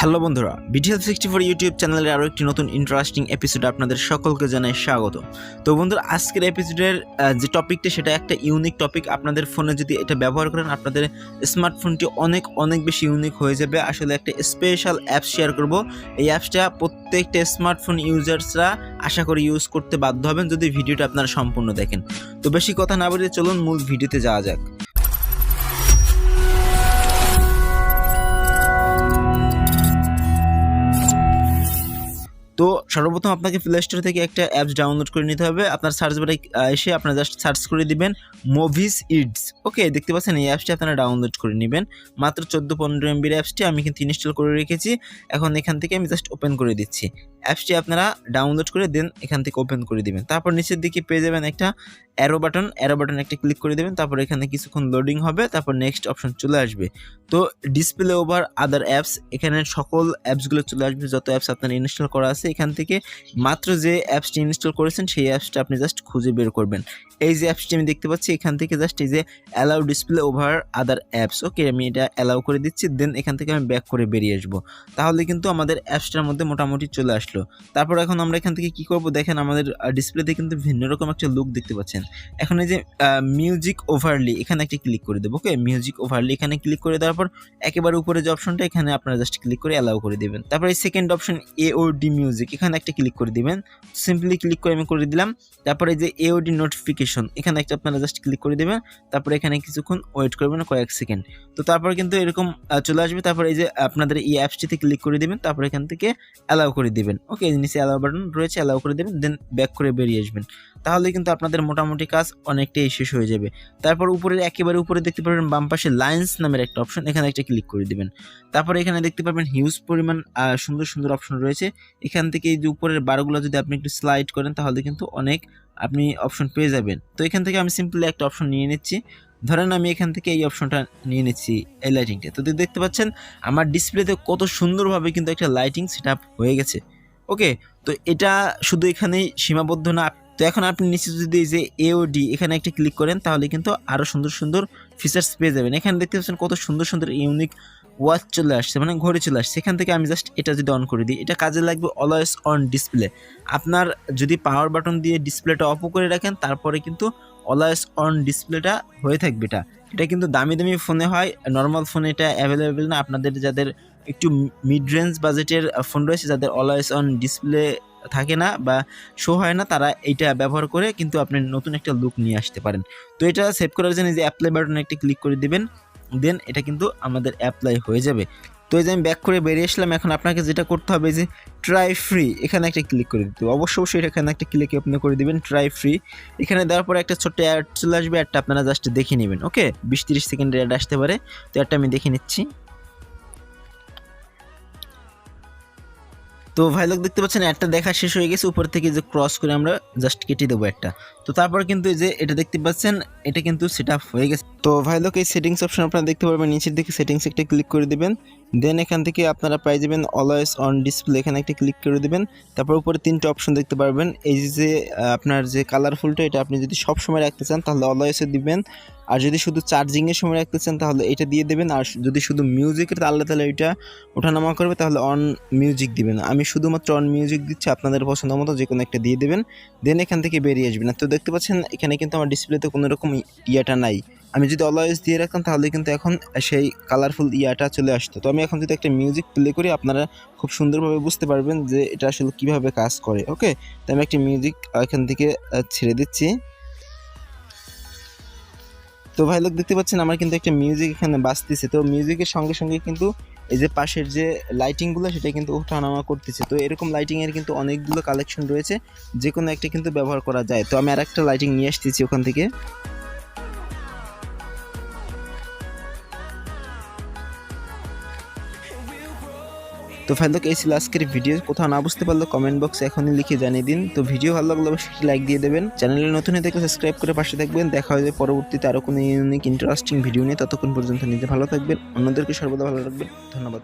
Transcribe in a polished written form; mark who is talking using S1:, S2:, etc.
S1: Hello বন্ধুরা, Help64 YouTube চ্যানেলের আরও একটি নতুন ইন্টারেস্টিং এপিসোডে আপনাদের সকলকে জানাই স্বাগত। তো বন্ধুরা, আজকের এপিসোডের যে টপিকটা সেটা একটা ইউনিক টপিক। আপনাদের ফোনে যদি এটা ব্যবহার করেন, আপনাদের স্মার্টফোনটি অনেক বেশি ইউনিক হয়ে যাবে। আসলে একটা স্পেশাল অ্যাপস শেয়ার করব। এই অ্যাপসটা প্রত্যেকটা স্মার্টফোন ইউজার্সরা আশা করি ইউজ করতে বাধ্য হবেন যদি ভিডিওটা আপনারা সম্পূর্ণ দেখেন। তো বেশি কথা না বলে চলুন মূল ভিডিওতে যাওয়া যাক। তো সর্বপ্রথম আপনাকে প্লে স্টোর থেকে একটা অ্যাপস ডাউনলোড করে নিতে হবে। আপনার সার্চ বারে এসে আপনারা জাস্ট সার্চ করে দিবেন মুভিজ ইডস। ওকে, দেখতে পাচ্ছেন এই অ্যাপসটি আপনারা ডাউনলোড করে নেবেন। মাত্র 14-15 MB অ্যাপসটি আমি কিন্তু ইনস্টল করে রেখেছি। এখন এখান থেকে আমি জাস্ট ওপেন করে দিচ্ছি। অ্যাপসটি আপনারা ডাউনলোড করে দেন এখান থেকে ওপেন করে দিবেন। তারপর নিচের দিকে পেয়ে যাবেন একটা অ্যারো বাটন একটা ক্লিক করে দেবেন। তারপর এখানে কিছুক্ষণ লোডিং হবে, তারপর নেক্সট অপশন চলে আসবে। তো ডিসপ্লে ওভার আদার অ্যাপস, এখানে সকল অ্যাপসগুলো চলে আসবে, যত অ্যাপস আপনার ইনস্টল করা আছে। এখান থেকে মাত্র যে অ্যাপসটি ইনস্টল করেছেন সেই অ্যাপসটা আপনি জাস্ট খুঁজে বের করবেন। এই যে অ্যাপসটি আমি দেখতে পাচ্ছি, এখান থেকে জাস্ট এই যে allow display over other apps, okay আমি এটা অ্যালাউ করে দিচ্ছি। দেন এখান থেকে আমি ব্যাক করে বেরিয়ে আসবো। তাহলে কিন্তু আমাদের অ্যাপসটার মধ্যে মোটামুটি চলে আসলো। তারপর এখন আমরা এখান থেকে কি করব, দেখেন আমাদের ডিসপ্লেতে কিন্তু ভিন্ন রকম একটা লুক দেখতে পাচ্ছেন। এখন এই যে মিউজিক ওভারলি এখানে একটা ক্লিক করে দেবো। ওকে, মিউজিক ওভারলি এখানে ক্লিক করে দেওয়ার পর একেবারে উপরে যে অপশনটা এখানে আপনারা জাস্ট ক্লিক করে অ্যালাউ করে দিবেন। তারপর এই সেকেন্ড অপশন এওডি মিউজিক, এখানে একটা ক্লিক করে দিবেন। সিম্পলি ক্লিক করে আমি করে দিলাম। তারপরে এই যে এওডি নোটিফিকেশন এখানে একটা আপনারা জাস্ট ক্লিক করে দেবেন। তারপরে এখানে কিছুক্ষণ ওয়েট করবেন, কয়েক সেকেন্ড। তো তারপর কিন্তু এরকম চলে আসবে। তারপর এই যে আপনাদের এই অ্যাপসটিতে ক্লিক করে দিবেন। তারপর এখান থেকে অ্যালাউ করে দিবেন। ওকে, নিচে অ্যালাউ বাটন রয়েছে, অ্যালাউ করে দেবেন। দেন ব্যাক করে বেরিয়ে আসবেন। তাহলে কিন্তু আপনাদের মোটামুটি কাজ অনেকটাই শেষ হয়ে যাবে। তারপর উপরে একেবারে উপরে দেখতে পারবেন বাম পাশে লাইন্স নামের একটা অপশন, এখানে একটা ক্লিক করে দিবেন। তারপর এখানে দেখতে পাবেন হিউজ পরিমাণ সুন্দর অপশন রয়েছে। এখান থেকে এই যে উপরের বারগুলো যদি আপনি একটু স্লাইড করেন তাহলে কিন্তু অনেক আপনি অপশন পেয়ে যাবেন। তো এখান থেকে আমি সিম্পলি একটা অপশন নিয়ে নিচ্ছি। ধরেন আমি এখান থেকে এই অপশনটা নিয়ে নিচ্ছি, এই লাইটিংটা। তো দেখতে পাচ্ছেন আমার ডিসপ্লেতে কত সুন্দরভাবে কিন্তু একটা লাইটিং সেট আপ হয়ে গেছে। ওকে, তো এটা শুধু এখানেই সীমাবদ্ধ না। তো এখন আপনি নিচে যদি এই যে এওডি এখানে একটা ক্লিক করেন তাহলে কিন্তু আরও সুন্দর ফিচার্স পেয়ে যাবেন। এখানে দেখতে পাচ্ছেন কত সুন্দর ইউনিক ওয়াচ চলে আসছে, মানে ঘড়ি চলে আসছে। এখান থেকে আমি জাস্ট এটা যদি অন করে দিই, এটা কাজে লাগবে অলওয়েজ অন ডিসপ্লে। আপনার যদি পাওয়ার বাটন দিয়ে ডিসপ্লেটা অফ করে রাখেন তারপরে কিন্তু অলওয়েজ অন ডিসপ্লেটা হয়ে থাকবে। এটা কিন্তু দামি ফোনে হয়, নর্মাল ফোনে এটা অ্যাভেলেবেল না। আপনাদের যাদের একটু মিড রেঞ্জ বাজেটের ফোন রয়েছে, যাদের অলওয়েজ অন ডিসপ্লে থাকে না বা শো হয় না, তারা এইটা ব্যবহার করে কিন্তু আপনি নতুন একটা লুক নিয়ে আসতে পারেন। তো এটা সেভ করার জন্য যে অ্যাপ্লাই বাটনে একটা ক্লিক করে দিবেন। দেন এটা কিন্তু আমাদের অ্যাপ্লাই হয়ে যাবে। তো এই যে আমি ব্যাক করে বেরিয়ে আসলাম। এখন আপনাকে যেটা করতে হবে যে ট্রাই ফ্রি এখানে একটা ক্লিক করে দিতে হবে। অবশ্যই এখানে একটা ক্লিক আপনি করে দিবেন ট্রাই ফ্রি। এখানে দেওয়ার পরে একটা ছোট্ট অ্যাড চলে আসবে, অ্যাডটা আপনারা জাস্ট দেখে নেবেন। ওকে, 20-30 সেকেন্ডের অ্যাড আসতে পারে। তো অ্যাডটা আমি দেখে নিচ্ছি। তো ভাই লোক দেখতে পাচ্ছেন অ্যাডটা দেখা শেষ হয়ে গেছে। উপর থেকে যে ক্রস করে আমরা জাস্ট কেটে দেবো একটা। তো তারপর কিন্তু এই যে এটা দেখতে পাচ্ছেন এটা কিন্তু সেট আপ হয়ে গেছে। তো ভাই লোক এই সেটিংস অপশন আপনারা দেখতে পারবেন, নিচের দিকে সেটিংস একটা ক্লিক করে দিবেন। দেন এখান থেকে আপনারা পাই যাবেন অলওয়েজ অন ডিসপ্লে, এখানে একটা ক্লিক করে দিবেন। তারপর উপরে 3টে অপশন দেখতে পারবেন। এই যে আপনার যে কালারফুলটা, এটা আপনি যদি সব সময় রাখতে চান তাহলে অলওয়েজে দিবেন। আর যদি শুধু চার্জিংয়ের সময় রাখতে চান তাহলে এটা দিয়ে দেবেন। আর যদি শুধু মিউজিকের তাহলে এটা ওঠানামা করবে, তাহলে অন মিউজিক দিবেন। আমি শুধুমাত্র অন মিউজিক দিচ্ছি, আপনাদের পছন্দ মতো যে কোনো একটা দিয়ে দেবেন। দেন এখান থেকে বেরিয়ে আসবেন। তো দেখতে পাচ্ছেন এখানে কিন্তু আমার ডিসপ্লেতে কোনো রকম ইয়াটা নাই। আমি যদি অলওয়েজ দিয়ে রাখতাম তাহলে কিন্তু এখন সেই কালারফুল ইয়াটা চলে আসতো। তো আমি এখন যদি একটা মিউজিক প্লে করি আপনারা খুব সুন্দরভাবে বুঝতে পারবেন যে এটা আসলে কীভাবে কাজ করে। ওকে, তো আমি একটা মিউজিক এখান থেকে ছেড়ে দিচ্ছি। তো ভাই লোক দেখতে পাচ্ছেন আমার কিন্তু একটা মিউজিক এখানে বাজতেছে। তো মিউজিকের সঙ্গে কিন্তু এই যে পাশের যে লাইটিংগুলো সেটা কিন্তু ওঠানামা করতেছে। তো এরকম লাইটিংয়ের কিন্তু অনেকগুলো কালেকশন রয়েছে, যে কোনো একটা কিন্তু ব্যবহার করা যায়। তো আমি আরেকটা লাইটিং নিয়ে আসতেছি ওখান থেকে। তো ভাই লোক এই ছিল আজকের ভিডিও। কোথাও না বুঝতে পারলে কমেন্ট বক্সে এখনই লিখে জানিয়ে দিন। তো ভিডিও ভালো লাগলে অবশ্যই লাইক দিয়ে দেবেন। চ্যানেলে নতুন হয়ে থাকলে সাবস্ক্রাইব করে পাশে থাকবেন। দেখা হবে পরবর্তীতে আরও কোনো ইউনিক ইন্টারেস্টিং ভিডিও নিয়ে। ততক্ষণ পর্যন্ত নিজে ভালো থাকবেন, অন্যদেরকে সর্বদা ভালো রাখবেন। ধন্যবাদ।